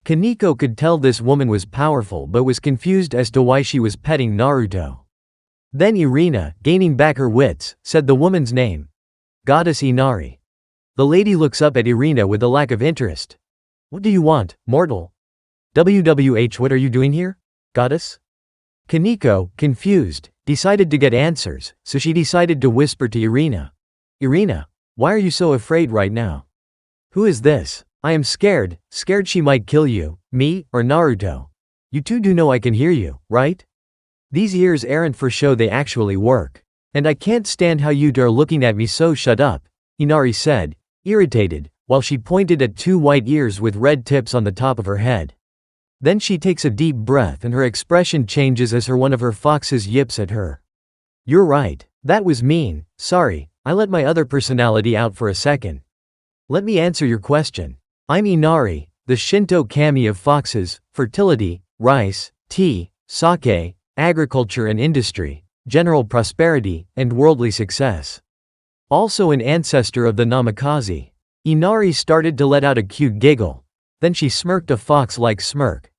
Kaneko could tell this woman was powerful but was confused as to why she was petting Naruto. Then Irina, gaining back her wits, said the woman's name. "Goddess Inari." The lady looks up at Irina with a lack of interest. "What do you want, mortal?" "WWH, what are you doing here, goddess?" Kaneko, confused, decided to get answers, so she decided to whisper to Irina. "Irina, why are you so afraid right now? Who is this? I am scared she might kill you, me, or Naruto. You two do know I can hear you, right?" These ears aren't for show, they actually work. And I can't stand how you are looking at me, so shut up, Inari said, irritated, while she pointed at two white ears with red tips on the top of her head. Then she takes a deep breath and her expression changes as one of her foxes yips at her. You're right. That was mean. Sorry, I let my other personality out for a second. Let me answer your question. I'm Inari, the Shinto kami of foxes, fertility, rice, tea, sake, agriculture and industry, general prosperity, and worldly success. Also an ancestor of the Namikaze. Inari started to let out a cute giggle. Then she smirked a fox-like smirk.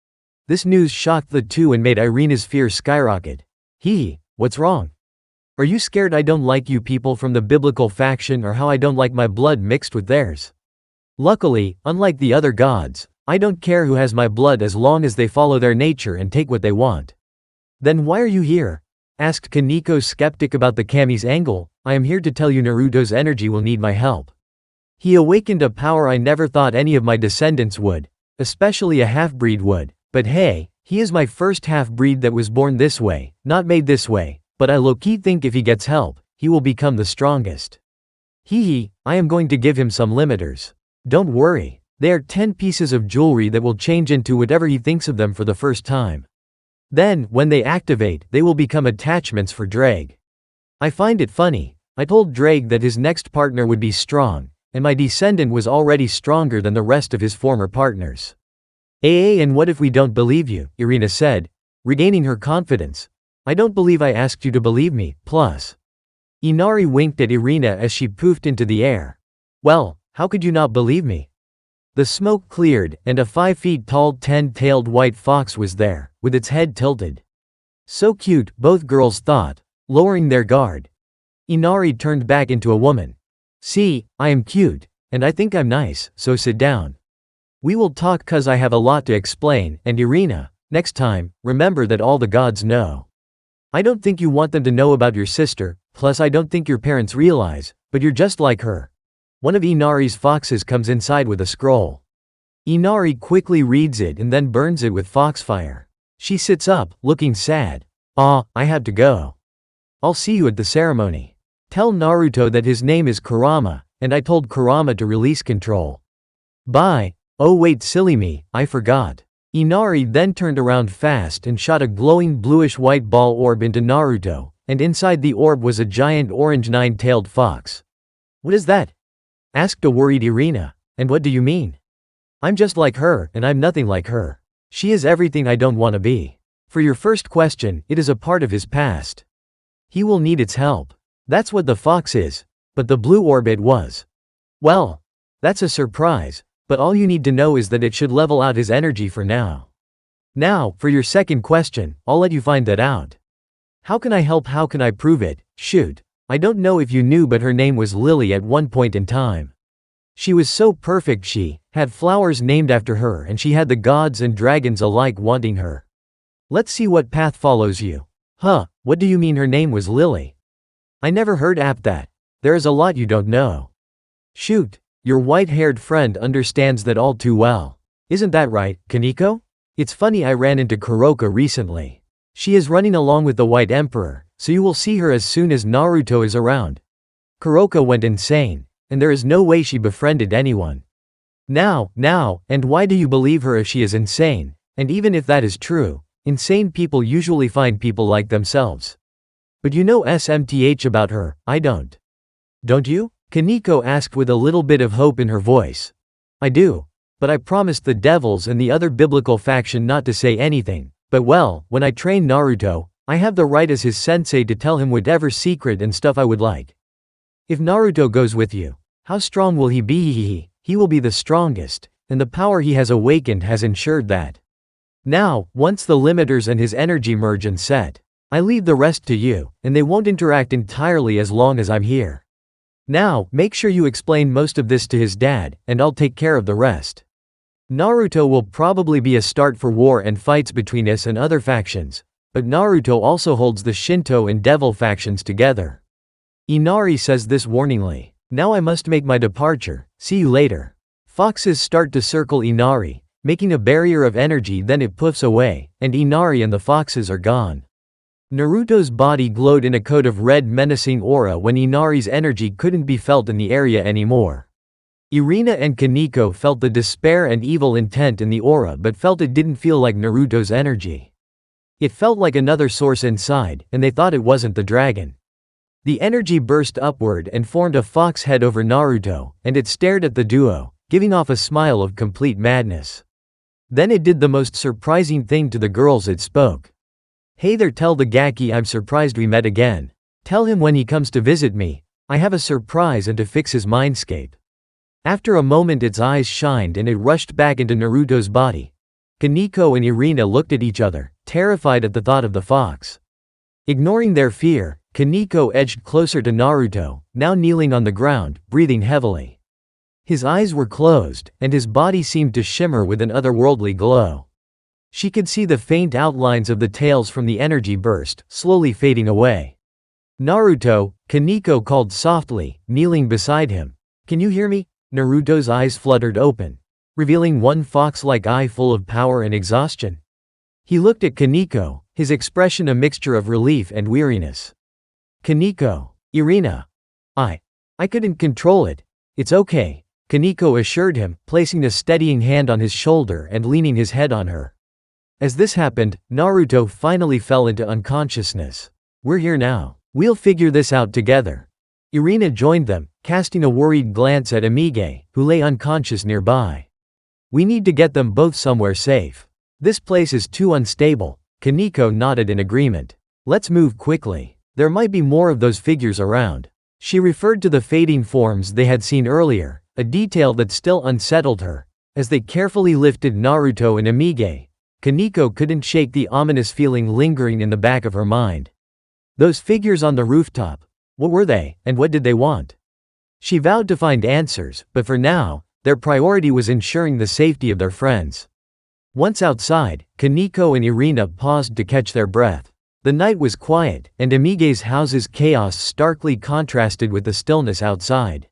This news shocked the two and made Irina's fear skyrocket. Hee, what's wrong? Are you scared I don't like you people from the biblical faction, or how I don't like my blood mixed with theirs? Luckily, unlike the other gods, I don't care who has my blood as long as they follow their nature and take what they want. Then why are you here? Asked Kaneko, skeptic about the kami's angle. I am here to tell you Naruto's energy will need my help. He awakened a power I never thought any of my descendants would, especially a half-breed would, but hey, he is my first half-breed that was born this way, not made this way. But I low-key think if he gets help, he will become the strongest. Hee, I am going to give him some limiters. Don't worry, they are 10 pieces of jewelry that will change into whatever he thinks of them for the first time. Then, when they activate, they will become attachments for Drake. I find it funny, I told Drake that his next partner would be strong, and my descendant was already stronger than the rest of his former partners. And what if we don't believe you? Irina said, regaining her confidence. I don't believe I asked you to believe me, plus. Inari winked at Irina as she poofed into the air. Well, how could you not believe me? The smoke cleared, and a 5 feet tall 10-tailed white fox was there, with its head tilted. So cute, both girls thought, lowering their guard. Inari turned back into a woman. See, I am cute, and I think I'm nice, so sit down. We will talk cause I have a lot to explain, and Irina, next time, remember that all the gods know. I don't think you want them to know about your sister, plus I don't think your parents realize, but you're just like her. One of Inari's foxes comes inside with a scroll. Inari quickly reads it and then burns it with foxfire. She sits up, looking sad. I have to go. I'll see you at the ceremony. Tell Naruto that his name is Kurama, and I told Kurama to release control. Bye. Oh wait, silly me, I forgot. Inari then turned around fast and shot a glowing bluish-white ball orb into Naruto, and inside the orb was a giant orange 9-tailed fox. What is that? Asked a worried Irina. And what do you mean? I'm just like her, and I'm nothing like her. She is everything I don't want to be. For your first question, it is a part of his past. He will need its help. That's what the fox is, but the blue orb it was. Well, that's a surprise. But all you need to know is that it should level out his energy for now. Now, for your second question, I'll let you find that out. How can I help? How can I prove it? Shoot. I don't know if you knew, but her name was Lily at one point in time. She was so perfect, she had flowers named after her, and she had the gods and dragons alike wanting her. Let's see what path follows you. Huh, what do you mean her name was Lily? I never heard that. There is a lot you don't know. Shoot. Your white-haired friend understands that all too well. Isn't that right, Kaneko? It's funny, I ran into Kuroka recently. She is running along with the White Emperor, so you will see her as soon as Naruto is around. Kuroka went insane, and there is no way she befriended anyone. Now, and why do you believe her if she is insane? And even if that is true, insane people usually find people like themselves. But you know SMTH about her, I don't. Don't you? Kaneko asked with a little bit of hope in her voice. I do. But I promised the devils and the other biblical faction not to say anything. But well, when I train Naruto, I have the right as his sensei to tell him whatever secret and stuff I would like. If Naruto goes with you, how strong will he be? He will be the strongest, and the power he has awakened has ensured that. Now, once the limiters and his energy merge and set, I leave the rest to you, and they won't interact entirely as long as I'm here. Now, make sure you explain most of this to his dad, and I'll take care of the rest. Naruto will probably be a start for war and fights between us and other factions, but Naruto also holds the Shinto and Devil factions together. Inari says this warningly. Now I must make my departure, see you later. Foxes start to circle Inari, making a barrier of energy, then it puffs away, and Inari and the foxes are gone. Naruto's body glowed in a coat of red menacing aura when Inari's energy couldn't be felt in the area anymore. Irina and Kaneko felt the despair and evil intent in the aura but felt it didn't feel like Naruto's energy. It felt like another source inside, and they thought it wasn't the dragon. The energy burst upward and formed a fox head over Naruto, and it stared at the duo, giving off a smile of complete madness. Then it did the most surprising thing to the girls. It spoke. "Hey there, tell the Gaki I'm surprised we met again. Tell him when he comes to visit me, I have a surprise and to fix his mindscape." After a moment its eyes shined and it rushed back into Naruto's body. Kaneko and Irina looked at each other, terrified at the thought of the fox. Ignoring their fear, Kaneko edged closer to Naruto, now kneeling on the ground, breathing heavily. His eyes were closed, and his body seemed to shimmer with an otherworldly glow. She could see the faint outlines of the tails from the energy burst, slowly fading away. "Naruto," Kaneko called softly, kneeling beside him. "Can you hear me?" Naruto's eyes fluttered open, revealing one fox-like eye full of power and exhaustion. He looked at Kaneko, his expression a mixture of relief and weariness. "Kaneko, Irina. I couldn't control it. It's okay," Kaneko assured him, placing a steadying hand on his shoulder and leaning his head on her. As this happened, Naruto finally fell into unconsciousness. "We're here now. We'll figure this out together." Irina joined them, casting a worried glance at Amige, who lay unconscious nearby. "We need to get them both somewhere safe. This place is too unstable." Kaneko nodded in agreement. "Let's move quickly. There might be more of those figures around." She referred to the fading forms they had seen earlier, a detail that still unsettled her. As they carefully lifted Naruto and Amige, Kaneko couldn't shake the ominous feeling lingering in the back of her mind. Those figures on the rooftop. What were they, and what did they want? She vowed to find answers, but for now, their priority was ensuring the safety of their friends. Once outside, Kaneko and Irina paused to catch their breath. The night was quiet, and Amige's house's chaos starkly contrasted with the stillness outside.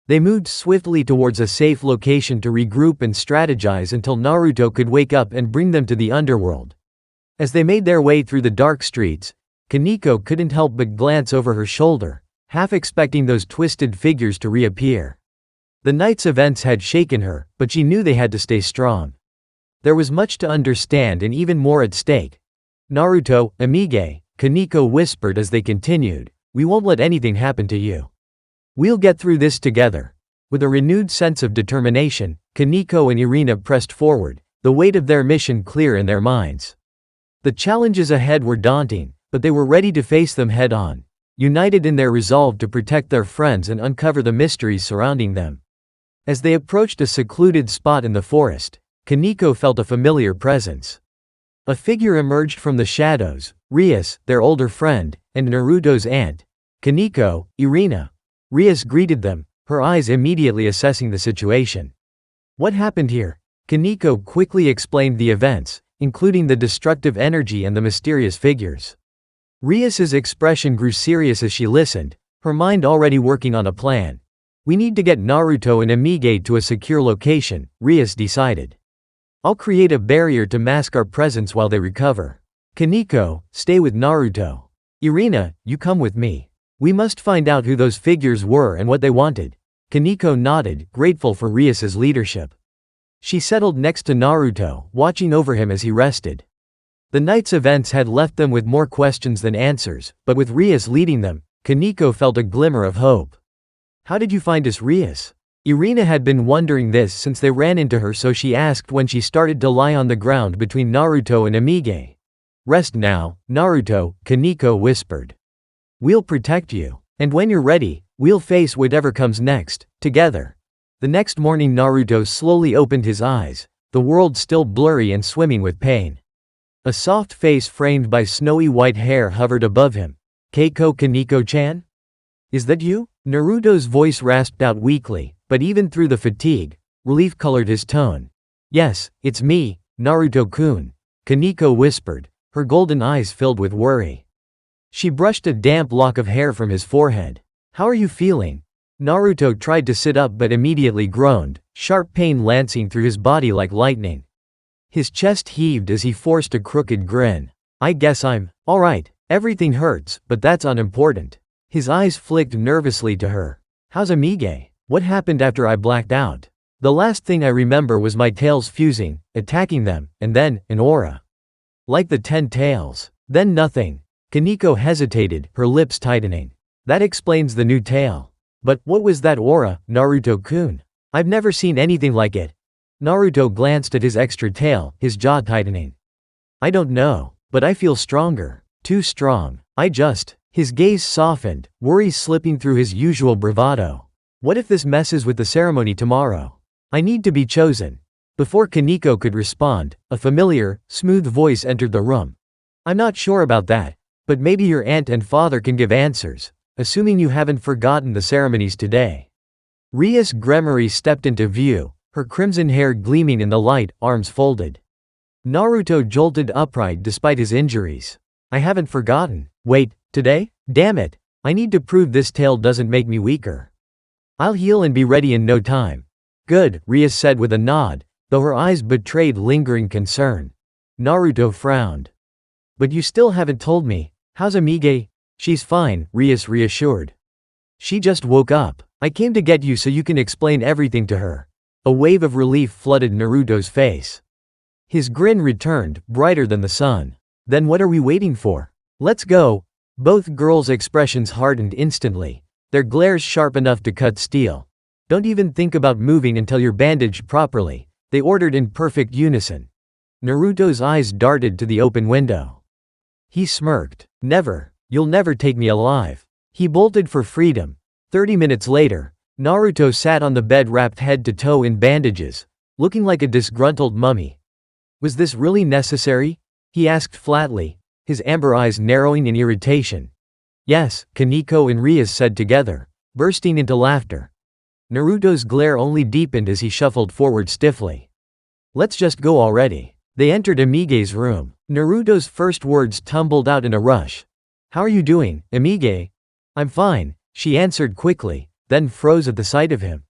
They moved swiftly towards a safe location to regroup and strategize until Naruto could wake up and bring them to the underworld. As they made their way through the dark streets, Kaneko couldn't help but glance over her shoulder, half expecting those twisted figures to reappear. The night's events had shaken her, but she knew they had to stay strong. There was much to understand and even more at stake. "Naruto, Amige," Kaneko whispered as they continued, "we won't let anything happen to you. We'll get through this together." With a renewed sense of determination, Kaneko and Irina pressed forward, the weight of their mission clear in their minds. The challenges ahead were daunting, but they were ready to face them head-on, united in their resolve to protect their friends and uncover the mysteries surrounding them. As they approached a secluded spot in the forest, Kaneko felt a familiar presence. A figure emerged from the shadows, Rias, their older friend, and Naruto's aunt. "Kaneko, Irina." Rias greeted them, her eyes immediately assessing the situation. "What happened here?" Kaneko quickly explained the events, including the destructive energy and the mysterious figures. Rias's expression grew serious as she listened, her mind already working on a plan. "We need to get Naruto and Amige to a secure location," Rias decided. "I'll create a barrier to mask our presence while they recover. Kaneko, stay with Naruto. Irina, you come with me. We must find out who those figures were and what they wanted." Kaneko nodded, grateful for Rias's leadership. She settled next to Naruto, watching over him as he rested. The night's events had left them with more questions than answers, but with Rias leading them, Kaneko felt a glimmer of hope. "How did you find us, Rias?" Irina had been wondering this since they ran into her, so she asked when she started to lie on the ground between Naruto and Amige. "Rest now, Naruto," Kaneko whispered. "We'll protect you. And when you're ready, we'll face whatever comes next, together." The next morning Naruto slowly opened his eyes, the world still blurry and swimming with pain. A soft face framed by snowy white hair hovered above him. "Keiko, Kaneko-chan? Is that you?" Naruto's voice rasped out weakly, but even through the fatigue, relief colored his tone. "Yes, it's me, Naruto-kun," Kaneko whispered, her golden eyes filled with worry. She brushed a damp lock of hair from his forehead. "How are you feeling?" Naruto tried to sit up but immediately groaned, sharp pain lancing through his body like lightning. His chest heaved as he forced a crooked grin. "I guess I'm all right," Everything hurts, but that's unimportant. His eyes flicked nervously to her. How's Amige? What happened after I blacked out? The last thing I remember was my tails fusing, attacking them, and then, an aura. Like the 10 tails. Then nothing. Kaneko hesitated, her lips tightening. That explains the new tail. But, what was that aura, Naruto-kun? I've never seen anything like it. Naruto glanced at his extra tail, his jaw tightening. I don't know, but I feel stronger. Too strong. His gaze softened, worry slipping through his usual bravado. What if this messes with the ceremony tomorrow? I need to be chosen. Before Kaneko could respond, a familiar, smooth voice entered the room. I'm not sure about that, but maybe your aunt and father can give answers, assuming you haven't forgotten the ceremonies today. Rias Gremory stepped into view, her crimson hair gleaming in the light, arms folded. Naruto jolted upright despite his injuries. I haven't forgotten. Wait, today? Damn it. I need to prove this tail doesn't make me weaker. I'll heal and be ready in no time. Good, Rias said with a nod, though her eyes betrayed lingering concern. Naruto frowned. But you still haven't told me. How's Amige? She's fine, Rias reassured. She just woke up. I came to get you so you can explain everything to her. A wave of relief flooded Naruto's face. His grin returned, brighter than the sun. Then what are we waiting for? Let's go. Both girls' expressions hardened instantly, their glares sharp enough to cut steel. Don't even think about moving until you're bandaged properly, they ordered in perfect unison. Naruto's eyes darted to the open window. He smirked. Never. You'll never take me alive. He bolted for freedom. 30 minutes later, Naruto sat on the bed wrapped head to toe in bandages, looking like a disgruntled mummy. Was this really necessary? He asked flatly, his amber eyes narrowing in irritation. Yes, Kaneko and Rias said together, bursting into laughter. Naruto's glare only deepened as he shuffled forward stiffly. Let's just go already. They entered Amige's room. Naruto's first words tumbled out in a rush. How are you doing, Amige? I'm fine, she answered quickly, then froze at the sight of him.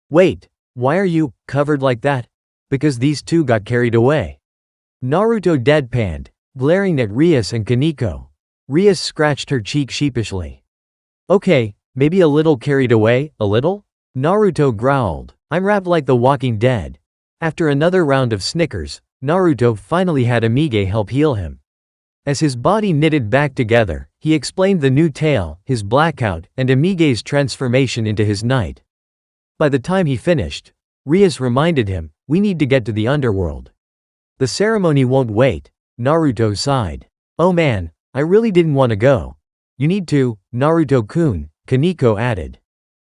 Wait, why are you covered like that? Because these two got carried away. Naruto deadpanned, glaring at Rias and Kaneko. Rias scratched her cheek sheepishly. Okay, maybe a little carried away, a little? Naruto growled. I'm wrapped like the Walking Dead. After another round of snickers, Naruto finally had Amige help heal him. As his body knitted back together, he explained the new tail, his blackout, and Amige's transformation into his knight. By the time he finished, Rias reminded him, we need to get to the underworld. The ceremony won't wait, Naruto sighed. Oh man, I really didn't want to go. You need to, Naruto-kun, Kaneko added.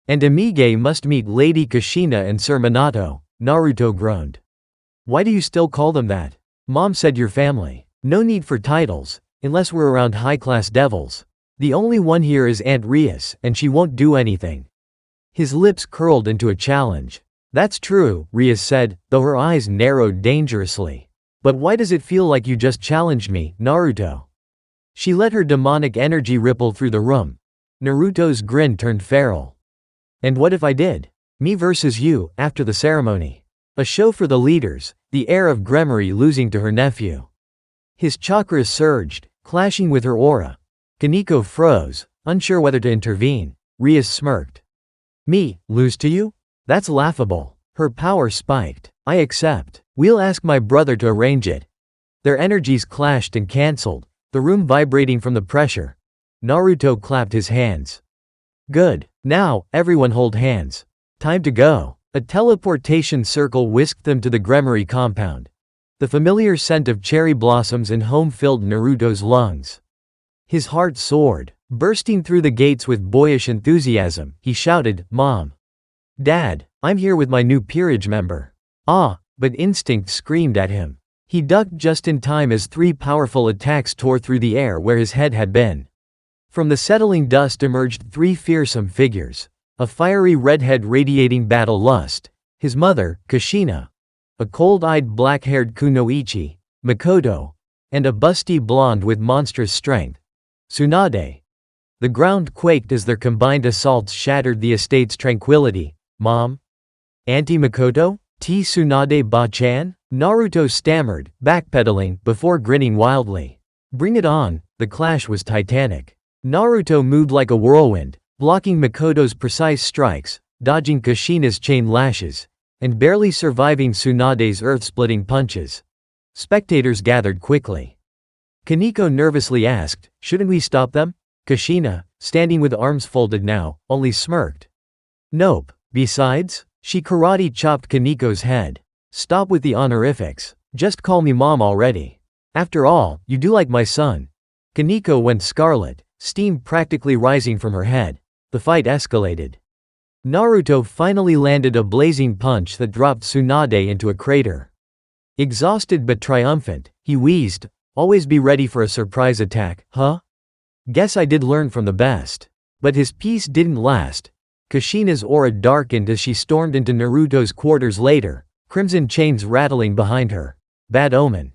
And Amige must meet Lady Kushina and Sir Minato, Naruto groaned. Why do you still call them that? Mom said your family. No need for titles, unless we're around high-class devils. The only one here is Aunt Rias, and she won't do anything. His lips curled into a challenge. That's true, Rias said, though her eyes narrowed dangerously. But why does it feel like you just challenged me, Naruto? She let her demonic energy ripple through the room. Naruto's grin turned feral. And what if I did? Me versus you, after the ceremony. A show for the leaders, the heir of Gremory losing to her nephew. His chakras surged, clashing with her aura. Kaneko froze, unsure whether to intervene. Rias smirked. Me, lose to you? That's laughable. Her power spiked. I accept. We'll ask my brother to arrange it. Their energies clashed and cancelled, the room vibrating from the pressure. Naruto clapped his hands. Good. Now, everyone hold hands. Time to go. A teleportation circle whisked them to the Gremory compound. The familiar scent of cherry blossoms and home filled Naruto's lungs. His heart soared. Bursting through the gates with boyish enthusiasm, he shouted, Mom. Dad, I'm here with my new peerage member. Ah, but instinct screamed at him. He ducked just in time as 3 powerful attacks tore through the air where his head had been. From the settling dust emerged 3 fearsome figures. A fiery redhead radiating battle lust, his mother, Kushina. A cold-eyed black-haired Kunoichi, Makoto. And a busty blonde with monstrous strength, Tsunade. The ground quaked as their combined assaults shattered the estate's tranquility. Mom? Auntie Makoto? T Tsunade Ba-chan? Naruto stammered, backpedaling, before grinning wildly. Bring it on, The clash was titanic. Naruto moved like a whirlwind, blocking Makoto's precise strikes, dodging Kushina's chain lashes, and barely surviving Tsunade's earth-splitting punches. Spectators gathered quickly. Kaneko nervously asked, "Shouldn't we stop them?" Kushina, standing with arms folded now, only smirked. "Nope. Besides," she karate chopped Kaneko's head. "Stop with the honorifics. Just call me mom already. After all, you do like my son." Kaneko went scarlet, steam practically rising from her head. The fight escalated. Naruto finally landed a blazing punch that dropped Tsunade into a crater. Exhausted but triumphant, he wheezed, "Always be ready for a surprise attack, huh? Guess I did learn from the best." But his peace didn't last. Kushina's aura darkened as she stormed into Naruto's quarters later, crimson chains rattling behind her. Bad omen.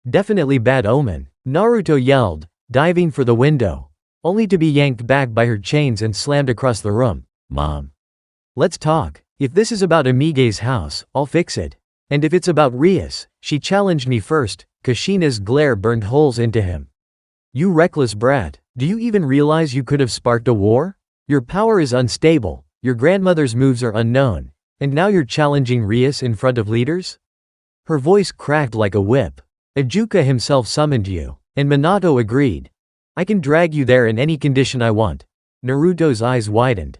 Definitely bad omen. Naruto yelled, diving for the window, only to be yanked back by her chains and slammed across the room. "Mom. Let's talk. If this is about Amige's house, I'll fix it. And if it's about Rias, she challenged me first." Kushina's glare burned holes into him. "You reckless brat, do you even realize you could have sparked a war? Your power is unstable, your grandmother's moves are unknown, and now you're challenging Rias in front of leaders?" Her voice cracked like a whip. "Ijuka himself summoned you, and Minato agreed. I can drag you there in any condition I want." Naruto's eyes widened.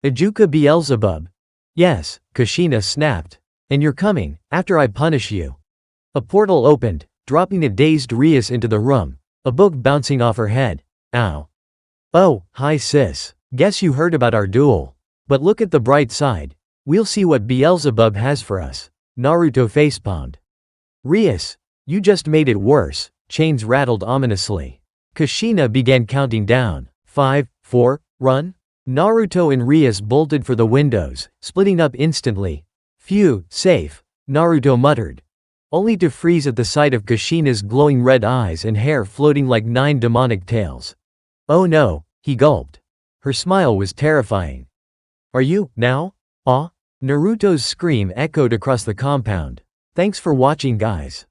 "Ijuka Beelzebub?" "Yes," Kushina snapped. "And you're coming, after I punish you." A portal opened, dropping a dazed Rias into the room, a book bouncing off her head. "Ow. Oh, hi sis. Guess you heard about our duel. But look at the bright side. We'll see what Beelzebub has for us." Naruto facepalmed. "Rias, you just made it worse." Chains rattled ominously. Kushina began counting down. 5, 4, run. Naruto and Rias bolted for the windows, splitting up instantly. "Phew, safe," Naruto muttered, only to freeze at the sight of Kushina's glowing red eyes and hair floating like 9 demonic tails. "Oh no," he gulped. Her smile was terrifying. "Are you, now? Aw?" Naruto's scream echoed across the compound. Thanks for watching guys.